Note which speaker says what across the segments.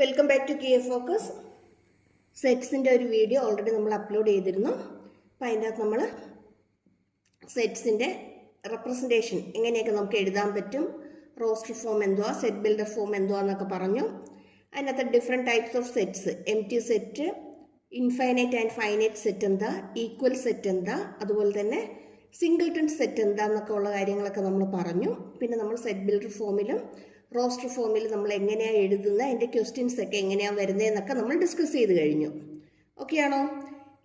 Speaker 1: Welcome back to KF focus. സെറ്റ്സിൻ്റെ ഒരു video already നമ്മൾ അപ്ലോഡ് ചെയ്തിരുന്നു. അപ്പോൾ അതിൻ്റെ അകത്ത് നമ്മൾ സെറ്റ്സിൻ്റെ റെപ്രസെൻറ്റേഷൻ എങ്ങനെയൊക്കെ നമുക്ക് എഴുതാൻ പറ്റും, റോസ്റ്റർ ഫോം എന്തുവാ, സെറ്റ് ബിൽഡർ ഫോം എന്തുവാ എന്നൊക്കെ പറഞ്ഞു. അതിനകത്ത് different types of sets, empty set, infinite and finite set എന്താ, ഈക്വൽ സെറ്റ് എന്താ, അതുപോലെ തന്നെ സിംഗിൾട്ടൺ സെറ്റ് എന്താന്നൊക്കെ ഉള്ള കാര്യങ്ങളൊക്കെ നമ്മൾ പറഞ്ഞു. പിന്നെ നമ്മൾ സെറ്റ് ബിൽഡർ ഫോമിലും റോസ്റ്റർ ഫോമിൽ നമ്മൾ എങ്ങനെയാണ് എഴുതുന്നത്, അതിൻ്റെ ക്വസ്റ്റ്യൻസ് ഒക്കെ എങ്ങനെയാണ് വരുന്നതെന്നൊക്കെ നമ്മൾ ഡിസ്കസ് ചെയ്ത് കഴിഞ്ഞു. ഓക്കെ ആണോ?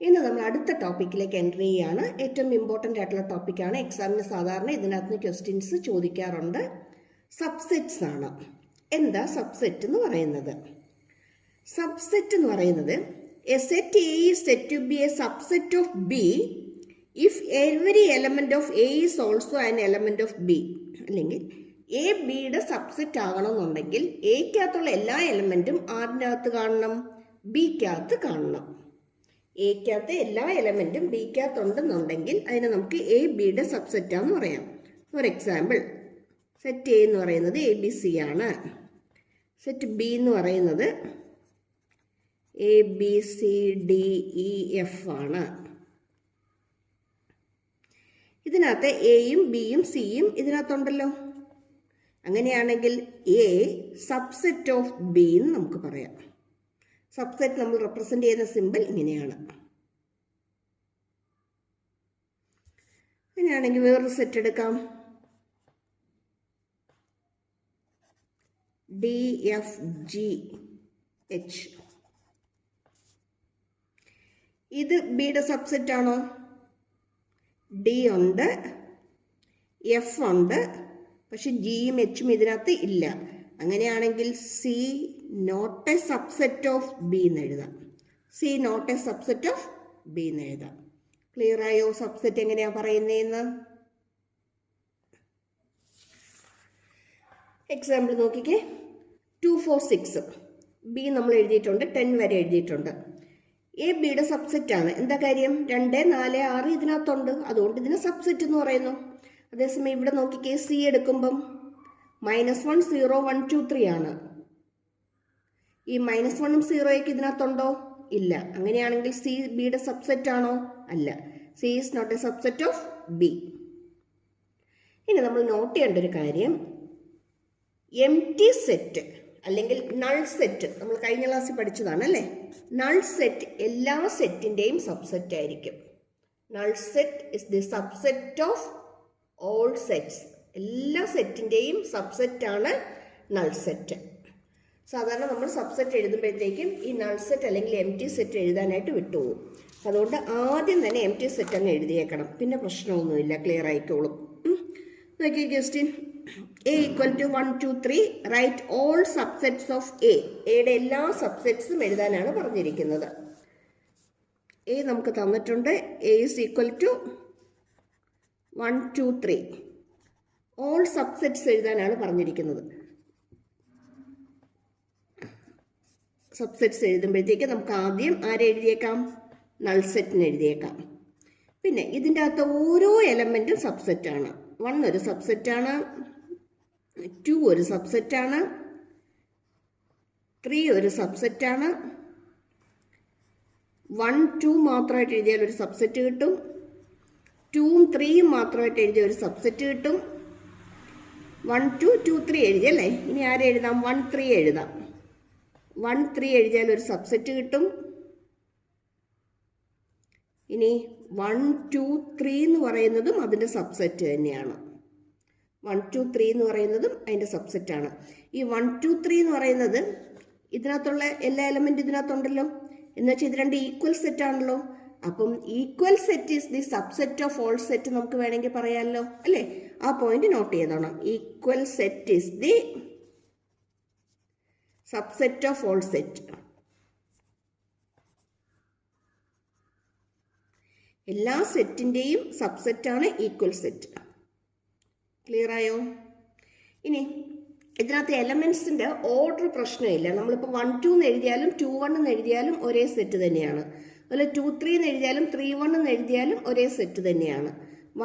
Speaker 1: ഇന്ന് നമ്മൾ അടുത്ത ടോപ്പിക്കിലേക്ക് എൻ്റർ ചെയ്യുകയാണ്. ഏറ്റവും ഇമ്പോർട്ടൻ്റ് ആയിട്ടുള്ള ടോപ്പിക്കാണ്. എക്സാമിന് സാധാരണ ഇതിനകത്ത് നിന്ന് ക്വസ്റ്റ്യൻസ് ചോദിക്കാറുണ്ട്. സബ്സെറ്റ്സ് ആണ്. എന്താ സബ്സെറ്റ് എന്ന് പറയുന്നത്? സബ്സെറ്റ് എന്ന് പറയുന്നത് a set A is set to be a subset of B if every element of A is also an element of B. അല്ലെങ്കിൽ എ ബിയുടെ സബ്സെറ്റ് ആകണമെന്നുണ്ടെങ്കിൽ എക്കകത്തുള്ള എല്ലാ എലമെന്റും ആറിൻ്റെ അകത്ത് കാണണം, ബിക്കകത്ത് കാണണം. എക്കകത്ത് എല്ലാ എലമെന്റും ബിക്കകത്ത് ഉണ്ടെന്നുണ്ടെങ്കിൽ അതിനെ നമുക്ക് എ ബിയുടെ സബ്സെറ്റാന്ന് പറയാം. ഫോർ എക്സാമ്പിൾ, സെറ്റ് എ എന്ന് പറയുന്നത് ABC ആണ്. സെറ്റ് ബി എന്ന് പറയുന്നത് ABCDEF ആണ്. ഇതിനകത്ത് എയും ബിയും സിയും ഇതിനകത്തുണ്ടല്ലോ. അങ്ങനെയാണെങ്കിൽ എ സബ്സെറ്റ് ഓഫ് ബി എന്ന് നമുക്ക് പറയാം. സബ്സെറ്റ് നമ്മൾ റെപ്രസെന്റ് ചെയ്യുന്ന സിമ്പിൾ ഇങ്ങനെയാണ്. അങ്ങനെയാണെങ്കിൽ വേറൊരു സെറ്റ് എടുക്കാം. DFGH. ഇത് ബിയുടെ സബ്സെറ്റ് ആണോ? ഡി ഉണ്ട്, എഫ് ഉണ്ട്, പക്ഷെ ജിയും എച്ചും ഇതിനകത്ത് ഇല്ല. അങ്ങനെയാണെങ്കിൽ C not a subset of B എന്ന് എഴുതാം. C not a subset of B എന്ന് എഴുതാം. ക്ലിയർ ആയോ സബ്സെറ്റ് എങ്ങനെയാ പറയുന്നതെന്ന്? എക്സാമ്പിൾ നോക്കിക്കേ. 2, 4, 6 ബി നമ്മൾ എഴുതിയിട്ടുണ്ട്, 10 വരെ എഴുതിയിട്ടുണ്ട്. എ ബിയുടെ സബ്സെറ്റ് ആണ്. എന്താ കാര്യം? 2, 4, 6 ഇതിനകത്തുണ്ട്, അതുകൊണ്ട് ഇതിനെ സബ്സെറ്റ് എന്ന് പറയുന്നു. അതേസമയം ഇവിടെ നോക്കിക്കേ, സി എടുക്കുമ്പം -1, 0, 1, 2, 3 ആണ്. ഈ -1ഉം 0യൊക്കെ ഇതിനകത്തുണ്ടോ? ഇല്ല. അങ്ങനെയാണെങ്കിൽ സി ബിയുടെ സബ്സെറ്റ് ആണോ? അല്ല. C is not a subset of B. ഇനി നമ്മൾ നോട്ട് ചെയ്യേണ്ട ഒരു കാര്യം, എംപ്റ്റി സെറ്റ് അല്ലെങ്കിൽ നൾ സെറ്റ് നമ്മൾ കഴിഞ്ഞ ക്ലാസ്സിൽ പഠിച്ചതാണ് അല്ലേ. നൾ സെറ്റ് എല്ലാ സെറ്റിൻ്റെയും സബ്സെറ്റ് ആയിരിക്കും. Null set is the subset of all sets. എല്ലാ സെറ്റിൻ്റെയും സബ്സെറ്റാണ് നൾ സെറ്റ്. സാധാരണ നമ്മൾ സബ്സെറ്റ് എഴുതുമ്പോഴത്തേക്കും ഈ നൾ സെറ്റ് അല്ലെങ്കിൽ എംപ്റ്റി സെറ്റ് എഴുതാനായിട്ട് വിട്ടുപോകും. അതുകൊണ്ട് ആദ്യം തന്നെ എംപ്റ്റി സെറ്റ് അങ്ങ് എഴുതിയേക്കണം, പിന്നെ പ്രശ്നമൊന്നുമില്ല, ക്ലിയർ ആയിക്കോളും. നോക്കിയ question, A equal to 1, 2, 3 write all subsets of A. എയുടെ എല്ലാ സബ്സെറ്റ്സും എഴുതാനാണ് പറഞ്ഞിരിക്കുന്നത്. എ നമുക്ക് തന്നിട്ടുണ്ട്. A is equal to 1, 2, 3. All subsets എഴുതാനാണ് പറഞ്ഞിരിക്കുന്നത്. സബ്സെറ്റ്സ് എഴുതുമ്പോഴത്തേക്ക് നമുക്ക് ആദ്യം ആരെ എഴുതിയേക്കാം? നൾ സെറ്റിന് എഴുതിയേക്കാം. പിന്നെ ഇതിൻ്റെ അകത്ത് ഓരോ എലമെൻറ്റും സബ്സെറ്റാണ്. 1 ഒരു സബ്സെറ്റാണ്, 2 ഒരു സബ്സെറ്റാണ്, 3 ഒരു സബ്സെറ്റാണ്. 1, 2 മാത്രമായിട്ട് എഴുതിയാൽ ഒരു സബ്സെറ്റ് കിട്ടും. 2ഉം 3യും മാത്രമായിട്ട് എഴുതിയ ഒരു സബ്സെറ്റ് കിട്ടും. 1, 2, 2, 3 എഴുതിയല്ലേ. ഇനി ആരെ എഴുതാം? 1, 3 എഴുതാം. 1, 3 എഴുതിയാൽ ഒരു സബ്സെറ്റ് കിട്ടും. ഇനി 1, 2, 3 എന്ന് പറയുന്നതും അതിൻ്റെ സബ്സെറ്റ് തന്നെയാണ്. 1, 2, 3 എന്ന് പറയുന്നതും അതിൻ്റെ സബ്സെറ്റാണ്. ഈ 1, 2, 3 എന്ന് പറയുന്നത് ഇതിനകത്തുള്ള എല്ലാ എലമെൻറ്റും ഇതിനകത്തുണ്ടല്ലോ. എന്ന് വെച്ചാൽ ഇത് രണ്ട് ഈക്വൽ സെറ്റ് ആണല്ലോ. അപ്പം equal set is the subset of all set നമുക്ക് വേണമെങ്കിൽ പറയാമല്ലോ അല്ലേ. ആ പോയിന്റ് നോട്ട് ചെയ്തോണം. Equal set is the subset of all set. എല്ലാ സെറ്റിൻ്റെയും സബ്സെറ്റാണ് ഈക്വൽ സെറ്റ്. ക്ലിയർ ആയോ? ഇനി ഇതിനകത്ത് എലമെൻസിൻ്റെ ഓർഡർ പ്രശ്നമില്ല. നമ്മളിപ്പോൾ 1, 2 എന്ന് എഴുതിയാലും 2, 1 എന്ന് എഴുതിയാലും ഒരേ സെറ്റ് തന്നെയാണ്. അതുപോലെ 2, 3 എന്ന് എഴുതിയാലും 3, 1 എന്ന് എഴുതിയാലും ഒരേ സെറ്റ് തന്നെയാണ്.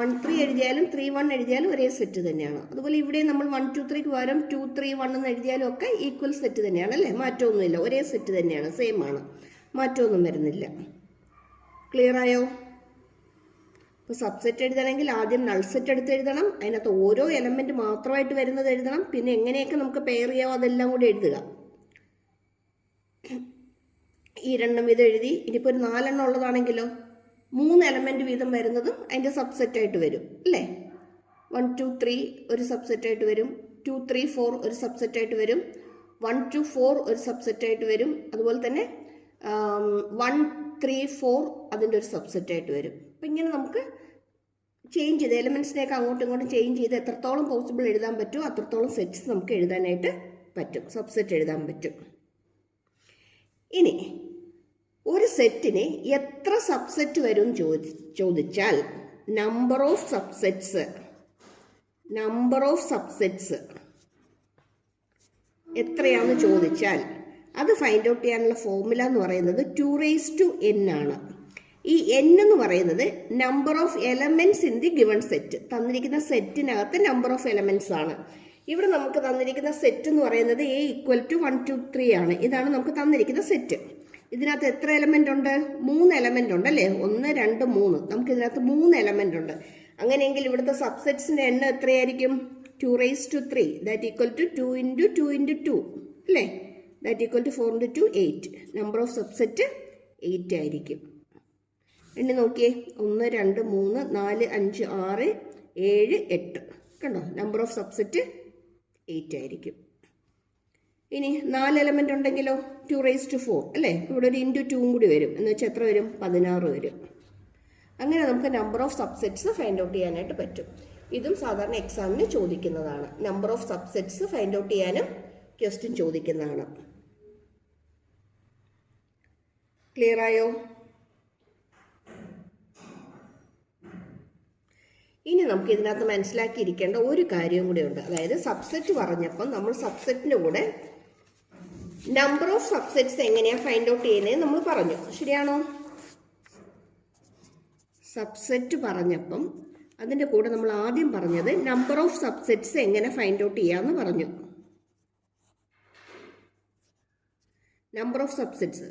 Speaker 1: 1 3 എഴുതിയാലും 3 1 എഴുതിയാലും ഒരേ സെറ്റ് തന്നെയാണ്. അതുപോലെ ഇവിടെ നമ്മൾ 1 2 3ക്ക് പകരം 2 3 1 എന്ന് എഴുതിയാലും ഒക്കെ ഈക്വൽ സെറ്റ് തന്നെയാണ് അല്ലേ, മാറ്റമൊന്നുമില്ല, ഒരേ സെറ്റ് തന്നെയാണ്, സെയിം ആണ്, മാറ്റമൊന്നും വരുന്നില്ല. ക്ലിയർ ആയോ? ഇപ്പോൾ സബ്സെറ്റ് എഴുതണമെങ്കിൽ ആദ്യം നൾ സെറ്റ് എടുത്ത് എഴുതണം, അതിനകത്ത് ഓരോ എലമെന്റ് മാത്രമായിട്ട് വരുന്നത് എഴുതണം, പിന്നെ എങ്ങനെയൊക്കെ നമുക്ക് പെയർ ചെയ്യാമോ അതെല്ലാം കൂടി എഴുതുക. ഈ 2 വീതം എഴുതി. ഇനിയിപ്പോൾ ഒരു 4 എണ്ണം ഉള്ളതാണെങ്കിലോ 3 എലമെന്റ് വീതം വരുന്നതും അതിൻ്റെ സബ്സെറ്റായിട്ട് വരും അല്ലേ. 1 2 3 ഒരു സബ്സെറ്റായിട്ട് വരും, 2 3 4 ഒരു സബ്സെറ്റായിട്ട് വരും, 1 2 4 ഒരു സബ്സെറ്റായിട്ട് വരും, അതുപോലെ തന്നെ 1 3 4 അതിൻ്റെ ഒരു സബ്സെറ്റായിട്ട് വരും. അപ്പം ഇങ്ങനെ നമുക്ക് ചേഞ്ച് ചെയ്ത് എലമെൻറ്റ്സിനെയൊക്കെ അങ്ങോട്ടും ഇങ്ങോട്ടും ചേഞ്ച് ചെയ്ത് എത്രത്തോളം പോസിബിൾ എഴുതാൻ പറ്റുമോ അത്രത്തോളം സെറ്റ്സ് നമുക്ക് എഴുതാനായിട്ട് പറ്റും, സബ്സെറ്റ് എഴുതാൻ പറ്റും. ഇനി ഒരു സെറ്റിന് എത്ര സബ്സെറ്റ് വരും ചോദിച്ചാൽ നമ്പർ ഓഫ് സബ്സെറ്റ്സ് എത്രയാണെന്ന് ചോദിച്ചാൽ അത് ഫൈൻഡ് ഔട്ട് ചെയ്യാനുള്ള ഫോർമുല എന്ന് പറയുന്നത് 2n ആണ്. ഈ n എന്ന് പറയുന്നത് number of elements in the given set, തന്നിരിക്കുന്ന സെറ്റിനകത്ത് നമ്പർ ഓഫ് എലമെന്റ്സ് ആണ്. ഇവിടെ നമുക്ക് തന്നിരിക്കുന്ന സെറ്റ് എന്ന് പറയുന്നത് A = 1 2 3 ആണ്. ഇതാണ് നമുക്ക് തന്നിരിക്കുന്ന സെറ്റ്. ഇതിനകത്ത് എത്ര എലമെന്റ് ഉണ്ട്? 3 എലമെന്റ് ഉണ്ട് അല്ലേ, 1 2 3. നമുക്ക് ഇതിനകത്ത് 3 എലമെന്റ് ഉണ്ട്. അങ്ങനെയെങ്കിൽ ഇവിടുത്തെ സബ്സെറ്റ്സിന്റെ എണ്ണം എത്രയായിരിക്കും? 2⁻3, ദാറ്റ് ഈക്വൽ ടു 2 × 2 × 2 അല്ലേ, that equal to 4 × 2 8. Number of subset 8 ആയിരിക്കും. എണ്ണി നോക്കിയേ, 1 2 3 4 5 6 7 8. കണ്ടോ, നമ്പർ ഓഫ് സബ്സെറ്റ് 8 ആയിരിക്കും. ഇനി 4 എലമെന്റ് ഉണ്ടെങ്കിലോ 2⁻4 അല്ലേ, ഇവിടെ ഒരു × 2 കൂടി വരും, എന്ന് വെച്ചാൽ എത്ര വരും? 16 വരും. അങ്ങനെ നമുക്ക് number of subsets find out ചെയ്യാനായിട്ട് പറ്റും. ഇതും സാധാരണ എക്സാമിന് ചോദിക്കുന്നതാണ്. Number of subsets find out ചെയ്യാനും ക്വസ്റ്റ്യൻ ചോദിക്കുന്നതാണ്. ക്ലിയർ ആയോ? ഇനി നമുക്ക് ഇതിനകത്ത് മനസ്സിലാക്കിയിരിക്കേണ്ട ഒരു കാര്യം കൂടി ഉണ്ട്. അതായത് സബ്സെറ്റ് പറഞ്ഞപ്പം നമ്മൾ സബ്സെറ്റിൻ്റെ കൂടെ നമ്പർ ഓഫ് സബ്സെറ്റ്സ് എങ്ങനെയാണ് ഫൈൻഡ് ഔട്ട് ചെയ്യുന്നത് നമ്മൾ പറഞ്ഞു, ശരിയാണോ? സബ്സെറ്റ് പറഞ്ഞപ്പം അതിൻ്റെ കൂടെ നമ്മൾ ആദ്യം പറഞ്ഞത് നമ്പർ ഓഫ് സബ്സെറ്റ്സ് എങ്ങനെ ഫൈൻഡ് ഔട്ട് ചെയ്യാമെന്ന് പറഞ്ഞു. നമ്പർ ഓഫ് സബ്സെറ്റ്സ്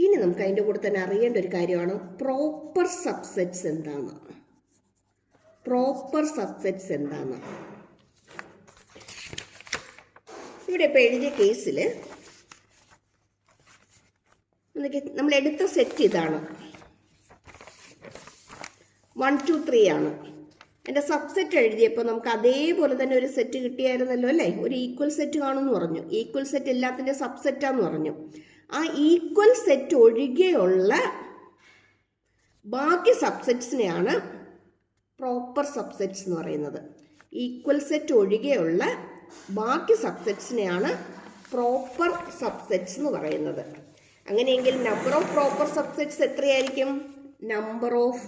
Speaker 1: ഇനി നമുക്ക് അതിൻ്റെ കൂടെ തന്നെ അറിയേണ്ട ഒരു കാര്യമാണ് പ്രോപ്പർ സബ്സെറ്റ്സ് എന്താണ്. ഇവിടെ ഇപ്പോൾ എഴുതിയ കേസിൽ നമ്മൾ എടുത്ത സെറ്റ് ഇതാണ്, 1 2 3 ആണ്. എൻ്റെ സബ്സെറ്റ് എഴുതിയപ്പോൾ നമുക്ക് അതേപോലെ തന്നെ ഒരു സെറ്റ് കിട്ടിയായിരുന്നല്ലോ അല്ലേ, ഒരു ഈക്വൽ സെറ്റ് കാണുമെന്ന് പറഞ്ഞു. ഈക്വൽ സെറ്റ് എല്ലാത്തിൻ്റെ സബ്സെറ്റാന്ന് പറഞ്ഞു. ആ ഈക്വൽ സെറ്റ് ഒഴികെയുള്ള ബാക്കി സബ്സെറ്റ്സിനെയാണ് പ്രോപ്പർ സബ്സെറ്റ്സ് എന്ന് പറയുന്നത്. ഈക്വൽ സെറ്റ് ഒഴികെയുള്ള ബാക്കി സബ്സെറ്റ്സിനെയാണ് പ്രോപ്പർ സബ്സെറ്റ്സ് എന്ന് പറയുന്നത്. അങ്ങനെയെങ്കിൽ നമ്പർ ഓഫ് പ്രോപ്പർ സബ്സെറ്റ്സ് എത്രയായിരിക്കും? Number of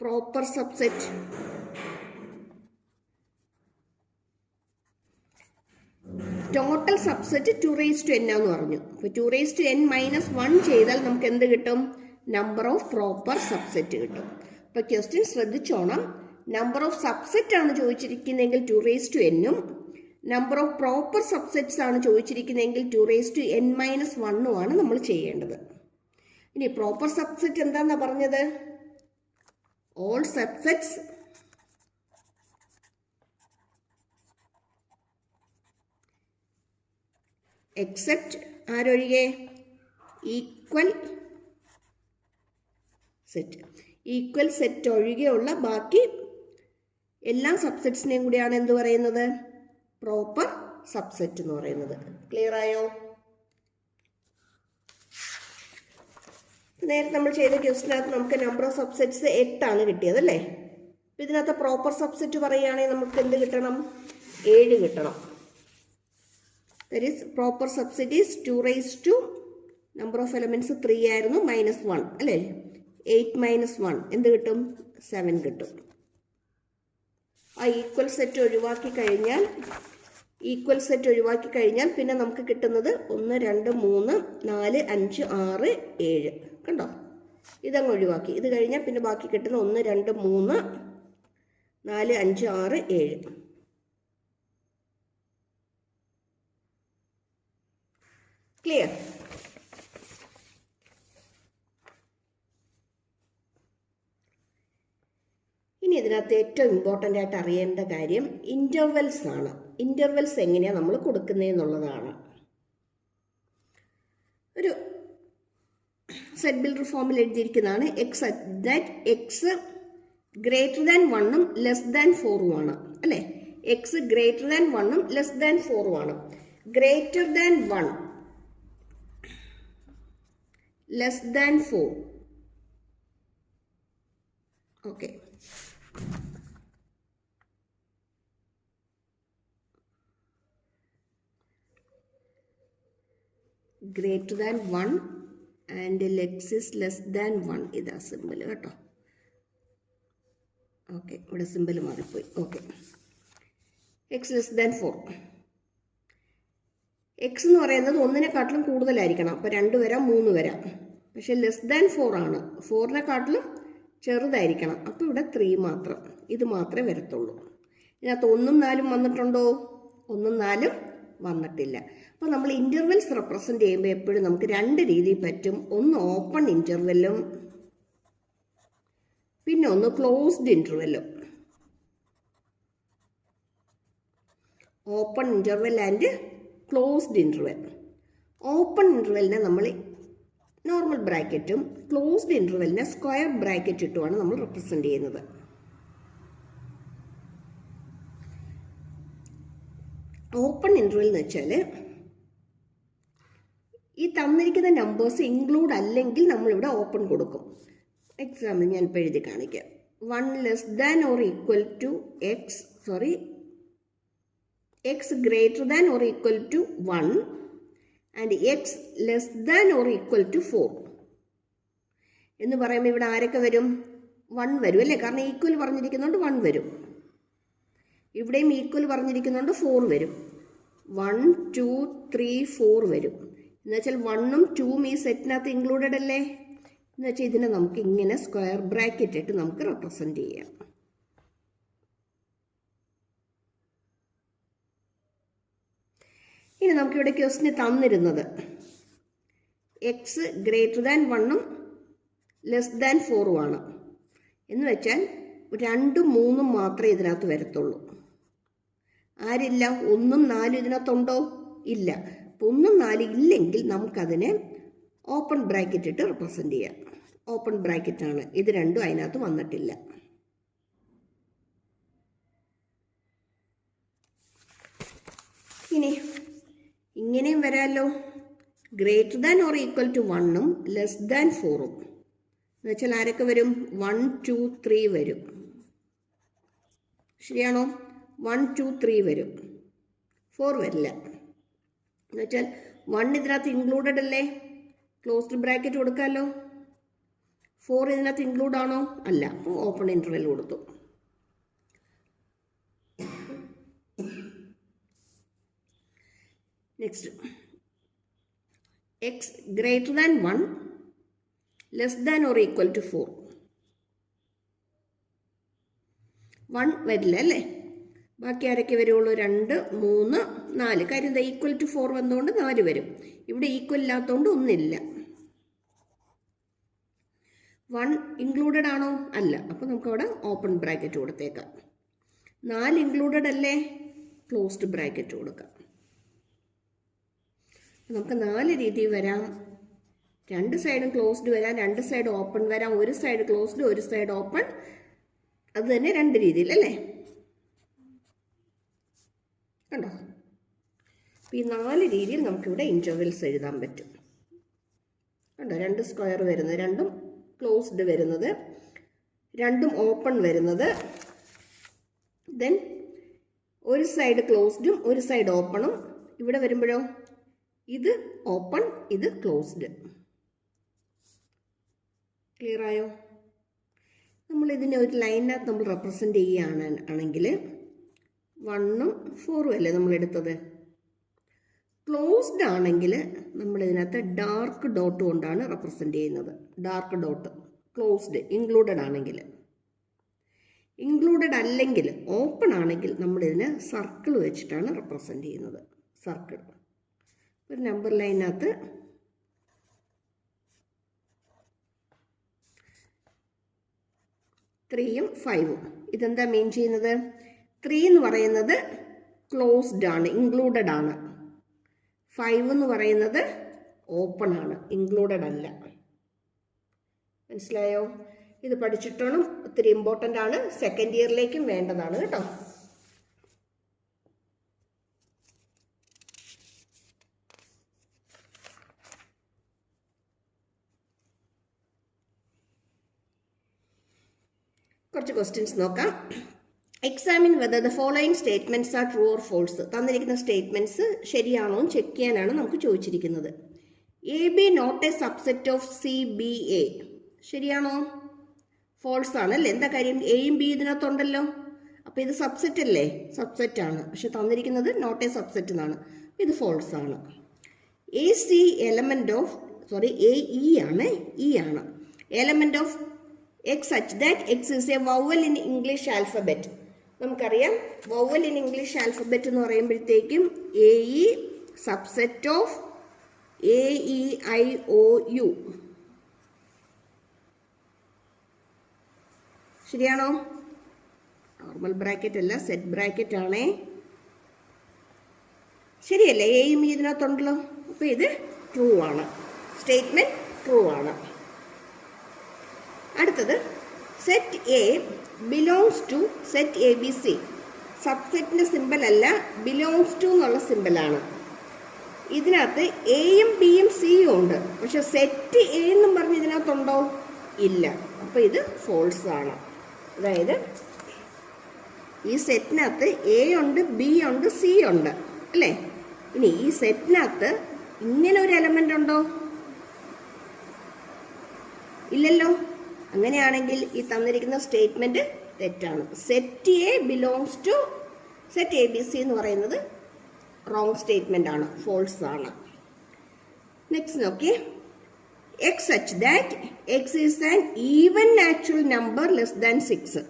Speaker 1: proper subset total subset 2n എന്ന് പറഞ്ഞു. അപ്പോൾ 2n - 1 ചെയ്താൽ നമുക്ക് എന്ത് കിട്ടും? നമ്പർ ഓഫ് പ്രോപ്പർ സബ്സെറ്റ് കിട്ടും. അപ്പോൾ ക്വസ്റ്റ്യൻ ശ്രദ്ധിച്ചോണം, നമ്പർ ഓഫ് സബ്സെറ്റ് ആണ് ചോദിച്ചിരിക്കുന്നതെങ്കിൽ 2n ഉം നമ്പർ ഓഫ് പ്രോപ്പർ സബ്സെറ്റ്സ് ആണ് ചോദിച്ചിരിക്കുന്നതെങ്കിൽ 2n - 1 ആണ് നമ്മൾ ചെയ്യേണ്ടത്. ഇനി പ്രോപ്പർ സബ്സെറ്റ് എന്താണെന്നാണ് പറഞ്ഞത്? ഓൾ സബ്സെറ്റ്സ് എക്സെപ്റ്റ് ആരൊഴികെ? Equal set. ഈക്വൽ സെറ്റ് ഒഴികെയുള്ള ബാക്കി എല്ലാ സബ്സെറ്റ്സിനെയും കൂടിയാണ് എന്ത് പറയുന്നത്? പ്രോപ്പർ സബ്സെറ്റ് എന്ന് പറയുന്നത്. ക്ലിയർ ആയോ? നേരത്തെ നമ്മൾ ചെയ്ത ക്വസ്റ്റിനകത്ത് നമുക്ക് നമ്പർ ഓഫ് സബ്സെറ്റ്സ് 8 ആണ് കിട്ടിയത് അല്ലേ. അപ്പം ഇതിനകത്ത് പ്രോപ്പർ സബ്സെറ്റ് പറയുകയാണെങ്കിൽ നമുക്ക് എന്ത് കിട്ടണം? 7 കിട്ടണം. That is proper subset is 2 number of elements 3 ആയിരുന്നു, -1 അല്ലേ. 8 - 1 എന്ത് കിട്ടും? 7 കിട്ടും. ആ ഈക്വൽ സെറ്റ് ഒഴിവാക്കി കഴിഞ്ഞാൽ ഈക്വൽ സെറ്റ് ഒഴിവാക്കി കഴിഞ്ഞാൽ പിന്നെ നമുക്ക് കിട്ടുന്നത് 1 2 3 4 5 6 7. കണ്ടോ, ഇതങ്ങ് ഒഴിവാക്കി. ഇത് കഴിഞ്ഞാൽ പിന്നെ ബാക്കി കിട്ടുന്ന 1 2 3 4 5 6 7. ക്ലിയർ? ഇനി ഇതിനകത്ത് ഏറ്റവും ഇമ്പോർട്ടൻ്റ് ആയിട്ട് അറിയേണ്ട കാര്യം ഇൻ്റർവെൽസ് ആണ്. ഇൻ്റർവെൽസ് എങ്ങനെയാണ് നമ്മൾ കൊടുക്കുന്നതെന്നുള്ളതാണ്. ഒരു സെറ്റ് ബിൽഡർ ഫോമിൽ എഴുതിയിരിക്കുന്നതാണ് എക്സ് ഗ്രേറ്റർ ദാൻ 1ഉം ലെസ് ദാൻ 4ഉമാണ് അല്ലേ? എക്സ് ഗ്രേറ്റർ ദാൻ 1ഉം ലെസ് ദാൻ 4ഉമാണ്. Greater than 1 less than 4. Okay, greater than 1 and x is less than 1. ഇതാ സിമ്പിൾ കേട്ടോ. ഓക്കെ, ഇവിടെ സിമ്പിൾ മാറിപ്പോയി. Okay, x less than 4. X എന്ന് പറയുന്നത് 1-നെക്കാട്ടിലും കൂടുതലായിരിക്കണം. അപ്പോൾ 2 വരാം 3 വരാം. പക്ഷെ ലെസ് ദാൻ 4 ആണ്. 4-നെക്കാട്ടിലും ചെറുതായിരിക്കണം. അപ്പോൾ ഇവിടെ 3 മാത്രം. ഇത് മാത്രമേ വരത്തുള്ളൂ. ഇതിനകത്ത് 1ഉം 4ഉം വന്നിട്ടുണ്ടോ? 1ഉം 4ഉം വന്നിട്ടില്ല. അപ്പോൾ നമ്മൾ ഇൻ്റർവെൽസ് റെപ്രസെൻ്റ് ചെയ്യുമ്പോൾ എപ്പോഴും നമുക്ക് 2 രീതിയിൽ പറ്റും. ഒന്ന് ഓപ്പൺ ഇൻ്റർവെല്ലും പിന്നെ ഒന്ന് ക്ലോസ്ഡ് ഇൻ്റർവെല്ലും. Open interval and closed interval. Open ഇൻ്റർവെല്ലിനെ നമ്മൾ നോർമൽ ബ്രാക്കറ്റും ക്ലോസ്ഡ് ഇൻ്റർവെല്ലിനെ സ്ക്വയർ ബ്രാക്കറ്റ് ഇട്ടുമാണ് നമ്മൾ റെപ്രസെൻ്റ് ചെയ്യുന്നത്. ഓപ്പൺ ഇൻ്റർവെൽ എന്ന് വെച്ചാൽ ഈ തന്നിരിക്കുന്ന നമ്പേഴ്സ് ഇൻക്ലൂഡ് അല്ലെങ്കിൽ നമ്മളിവിടെ ഓപ്പൺ കൊടുക്കും. എക്സാമ്പിൾ ഞാൻ ഇപ്പോൾ എഴുതി കാണിക്കാം. 1 less than or equal to x greater than or equal to 1 and x less than or equal to 4 എന്ന് പറയുമ്പോൾ ഇവിടെ ആരൊക്കെ വരും? 1 വരും അല്ലേ? കാരണം ഈക്വൽ പറഞ്ഞിരിക്കുന്നതുകൊണ്ട് 1 വരും. ഇവിടെയും ഈക്വൽ പറഞ്ഞിരിക്കുന്നതുകൊണ്ട് 4 വരും. 1 2 3 4 വരും. എന്നുവെച്ചാൽ 1ഉം 2ഉം ഈ സെറ്റിനകത്ത് ഇൻക്ലൂഡഡ് അല്ലേ? എന്നുവെച്ചാൽ ഇതിനെ നമുക്ക് ഇങ്ങനെ സ്ക്വയർ ബ്രാക്കറ്റ് ഇട്ട് നമുക്ക് റെപ്രസെൻ്റ് ചെയ്യാം. ഇനി നമുക്കിവിടെ ക്വസ്റ്റിന് തന്നിരുന്നത് എക്സ് ഗ്രേറ്റർ ദാൻ 1ഉം ലെസ് ദാൻ 4ഉമാണ്. എന്ന് വെച്ചാൽ 2ഉം 3ഉം മാത്രമേ ഇതിനകത്ത് വരത്തുള്ളൂ. ആരില്ല? 1ഉം 4ഉം ഇതിനകത്തുണ്ടോ? ഇല്ല. 1ഉം 4ഉം ഇല്ലെങ്കിൽ നമുക്കതിനെ ഓപ്പൺ ബ്രാക്കറ്റ് ഇട്ട് റെപ്രസെൻ്റ് ചെയ്യാം. ഓപ്പൺ ബ്രാക്കറ്റാണ്. ഇത് രണ്ടും അതിനകത്ത് വന്നിട്ടില്ല. ഇനി ഇങ്ങനെയും വരാമല്ലോ. Greater than or equal to 1ഉം ലെസ് ദാൻ 4ഉം എന്ന് വെച്ചാൽ ആരൊക്കെ വരും? 1 2 3 വരും. ശരിയാണോ? 1 2 3 വരും. 4 വരില്ല. എന്ന് വെച്ചാൽ 1 ഇതിനകത്ത് ഇൻക്ലൂഡഡ് അല്ലേ? Closed bracket കൊടുക്കാമല്ലോ. 4 ഇതിനകത്ത് ഇൻക്ലൂഡ് ആണോ? അല്ല. അപ്പോൾ ഓപ്പൺ ഇൻ്റർവെൽ കൊടുത്തു. Next, x greater than 1 less than or equal to 4. 1 വരില്ല അല്ലേ? ബാക്കി ആരൊക്കെ വരുള്ളൂ? 2 3 4. കാര്യം എന്താ? ഈക്വൽ ടു 4 വന്നുകൊണ്ട് 4 വരും. ഇവിടെ ഈക്വൽ ഇല്ലാത്തതുകൊണ്ട് ഒന്നില്ല. 1 ഇൻക്ലൂഡഡ് ആണോ? അല്ല. അപ്പോൾ നമുക്കവിടെ ഓപ്പൺ ബ്രാക്കറ്റ് കൊടുത്തേക്കാം. 4 ഇൻക്ലൂഡഡ് അല്ലേ? ക്ലോസ്ഡ് ബ്രാക്കറ്റ് കൊടുക്കാം. നമുക്ക് 4 രീതിയിൽ വരാം. 2 സൈഡും ക്ലോസ്ഡ് വരാം, 2 സൈഡ് ഓപ്പൺ വരാം, ഒരു സൈഡ് ക്ലോസ്ഡ് ഒരു സൈഡ് ഓപ്പൺ. അത് തന്നെ 2 രീതിയിൽ അല്ലേ? കണ്ടോ? അപ്പോൾ ഈ 4 രീതിയിൽ നമുക്കിവിടെ ഇൻ്റർവെൽസ് എഴുതാൻ പറ്റും. കണ്ടോ? 2 സ്ക്വയർ വരുന്നത്, 2ഉം ക്ലോസ്ഡ് വരുന്നത്, 2ഉം ഓപ്പൺ വരുന്നത്, ദെൻ ഒരു സൈഡ് ക്ലോസ്ഡും ഒരു സൈഡ് ഓപ്പണും. ഇവിടെ വരുമ്പോഴോ ഇത് ഓപ്പൺ ഇത് ക്ലോസ്ഡ്. ക്ലിയർ ആയോ? നമ്മൾ ഇതിനെ ഒരു ലൈനകത്ത് നമ്മൾ റെപ്രസെൻ്റ് ചെയ്യുകയാണെങ്കിൽ 1ഉം 4ഉം അല്ലേ നമ്മൾ എടുത്തത്. ക്ലോസ്ഡ് ആണെങ്കിൽ നമ്മൾ ഇതിനകത്ത് ഡാർക്ക് ഡോട്ട് കൊണ്ടാണ് റെപ്രസെൻ്റ് ചെയ്യുന്നത്. Dark dot closed. ഇൻക്ലൂഡഡ് ആണെങ്കിൽ. ഇൻക്ലൂഡഡ് അല്ലെങ്കിൽ ഓപ്പൺ ആണെങ്കിൽ നമ്മളിതിന് സർക്കിൾ വെച്ചിട്ടാണ് റെപ്രസെൻ്റ് ചെയ്യുന്നത്. സർക്കിൾ. ഒരു നമ്പർ ലൈനകത്ത് 3ഉം 5ഉം. ഇതെന്താ മീൻ ചെയ്യുന്നത്? 3 എന്ന് പറയുന്നത് ക്ലോസ്ഡ് ആണ്, ഇൻക്ലൂഡഡ് ആണ്. 5 എന്ന് പറയുന്നത് ഓപ്പൺ ആണ്, ഇൻക്ലൂഡഡ് അല്ല. മനസ്സിലായോ? ഇത് പഠിച്ചിട്ടോണം. ഒത്തിരി ഇമ്പോർട്ടൻ്റ് ആണ്. സെക്കൻഡ് ഇയറിലേക്കും വേണ്ടതാണ് കേട്ടോ. കുറച്ച് ക്വസ്റ്റ്യൻസ് നോക്കാം. Examine whether the following statements are true or false. തന്നിരിക്കുന്ന സ്റ്റേറ്റ്മെന്റ്സ് ശരിയാണോ എന്ന് ചെക്ക് ചെയ്യാനാണ് നമുക്ക് ചോദിച്ചിരിക്കുന്നത്. A B not a subset of C B A. ശരിയാണോ? ഫോൾസ് ആണ് അല്ലേ? എന്താ കാര്യം? എയും ബി ഇതിനകത്തുണ്ടല്ലോ. അപ്പോൾ ഇത് സബ്സെറ്റ് അല്ലേ? സബ്സെറ്റ് ആണ്. പക്ഷെ തന്നിരിക്കുന്നത് നോട്ട് എ സബ്സെറ്റ് എന്നാണ്. ഇത് ഫോൾസ് ആണ്. A C element of A E ആണ്. ഇ ആണ് element of x such that x is a vowel in English alphabet. നമുക്കറിയാം വവൽ ഇൻ ഇംഗ്ലീഷ് ആൽഫബറ്റ് എന്ന് പറയുമ്പോഴത്തേക്കും A E subset of A E I O U. ശരിയാണോ? Normal bracket അല്ല, set bracket ആണേ. ശരിയല്ലേ? എയും ഇ ഇതിനകത്തുണ്ടല്ലോ. അപ്പോൾ ഇത് ട്രൂ ആണ്. സ്റ്റേറ്റ്മെന്റ് ട്രൂ ആണ്. അടുത്തത് set A belongs to set A B C. സബ്സെറ്റിൻ്റെ സിമ്പിൾ അല്ല, ബിലോങ്സ് ടു എന്നുള്ള സിമ്പിളാണ്. ഇതിനകത്ത് എയും ബിയും സിയും ഉണ്ട്. പക്ഷെ സെറ്റ് എ എന്നും പറഞ്ഞ് ഇതിനകത്തുണ്ടോ? ഇല്ല. അപ്പോൾ ഇത് ഫോൾസ് ആണ്. അതായത് ഈ സെറ്റിനകത്ത് എ ഉണ്ട്, ബി ഉണ്ട്, സി ഉണ്ട് അല്ലേ? ഇനി ഈ സെറ്റിനകത്ത് ഇങ്ങനെ ഒരു എലമെന്റ് ഉണ്ടോ? ഇല്ലല്ലോ. അങ്ങനെയാണെങ്കിൽ ഈ തന്നിരിക്കുന്ന സ്റ്റേറ്റ്മെന്റ് തെറ്റാണ്. Set A belongs to set A B C എന്ന് പറയുന്നത് റോങ് സ്റ്റേറ്റ്മെന്റ് ആണ്, ഫോൾസ് ആണ്. നെക്സ്റ്റ് നോക്കിയേ. X such that x is an even natural number less than 6.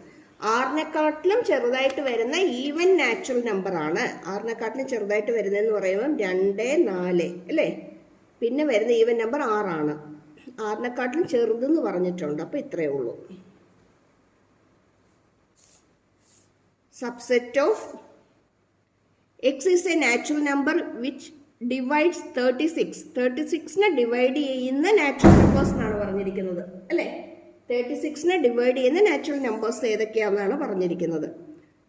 Speaker 1: ആറിനെക്കാട്ടിലും ചെറുതായിട്ട് വരുന്ന ഈവൻ നാച്ചുറൽ നമ്പർ ആണ്. ആറിനെക്കാട്ടിലും ചെറുതായിട്ട് വരുന്നതെന്ന് പറയുമ്പോൾ 2, 4 അല്ലേ? പിന്നെ വരുന്ന ഈവൻ നമ്പർ 6 ആണ്. ആറിനെക്കാട്ടിലും ചെറുതെന്ന് പറഞ്ഞിട്ടുണ്ട്. അപ്പോൾ ഇത്രയേ ഉള്ളൂ. Subset of x is a natural number which divides 36. 36നെ ഡിവൈഡ് ചെയ്യുന്ന നാച്ചുറൽ നമ്പേഴ്സ് എന്നാണ് പറഞ്ഞിരിക്കുന്നത് അല്ലേ? 36നെ ഡിവൈഡ് ചെയ്യുന്ന നാച്ചുറൽ നമ്പേഴ്സ് ഏതൊക്കെയാണെന്നാണ് പറഞ്ഞിരിക്കുന്നത്.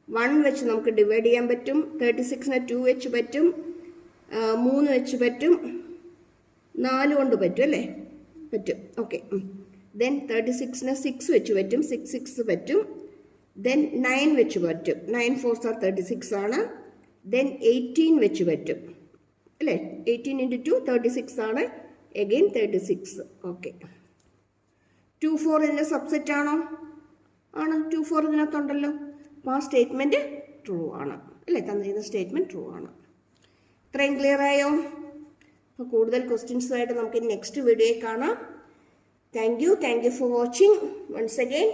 Speaker 1: 1 വെച്ച് നമുക്ക് ഡിവൈഡ് ചെയ്യാൻ പറ്റും. 36നെ 2 വെച്ച് പറ്റും, 3 വെച്ച് പറ്റും, 4 കൊണ്ട് പറ്റും അല്ലേ? പറ്റും. ഓക്കെ. ദെൻ 36നെ 6 വെച്ച് പറ്റും, 6 പറ്റും. ദെൻ 9 വെച്ച് പറ്റും, 9 4s are 36 ആണ്. ദെൻ 18 വെച്ച് പറ്റും അല്ലേ? 18 × 2 36 ആണ്. എഗെയിൻ 36. ഓക്കെ. 2 4 ഇതിൻ്റെ സബ്സെറ്റ് ആണോ? ആണ്. 2 4 ഇതിനകത്തുണ്ടല്ലോ. അപ്പോൾ ആ സ്റ്റേറ്റ്മെൻറ്റ് ട്രൂ ആണ് അല്ലേ? തന്നിരിക്കുന്ന സ്റ്റേറ്റ്മെൻറ്റ് ട്രൂ ആണ്. ഇത്രയും ക്ലിയർ ആയോ? അപ്പോൾ കൂടുതൽ ക്വസ്റ്റ്യൻസുമായിട്ട് നമുക്ക് നെക്സ്റ്റ് വീഡിയോയിൽ കാണാം. Thank you for watching once again.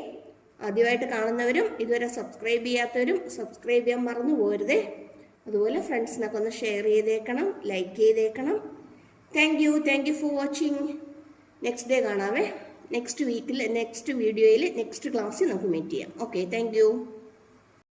Speaker 1: ആദ്യമായിട്ട് കാണുന്നവരും ഇതുവരെ സബ്സ്ക്രൈബ് ചെയ്യാത്തവരും സബ്സ്ക്രൈബ് ചെയ്യാൻ മറന്നു പോകരുതേ. അതുപോലെ ഫ്രണ്ട്സിനൊക്കെ ഒന്ന് ഷെയർ ചെയ്തേക്കണം, ലൈക്ക് ചെയ്തേക്കണം. Thank you for watching. Next day കാണാവേ. നെക്സ്റ്റ് വീഡിയോയിൽ നെക്സ്റ്റ് ക്ലാസ്സിൽ നമുക്ക് മീറ്റ് ചെയ്യാം. Okay, thank U.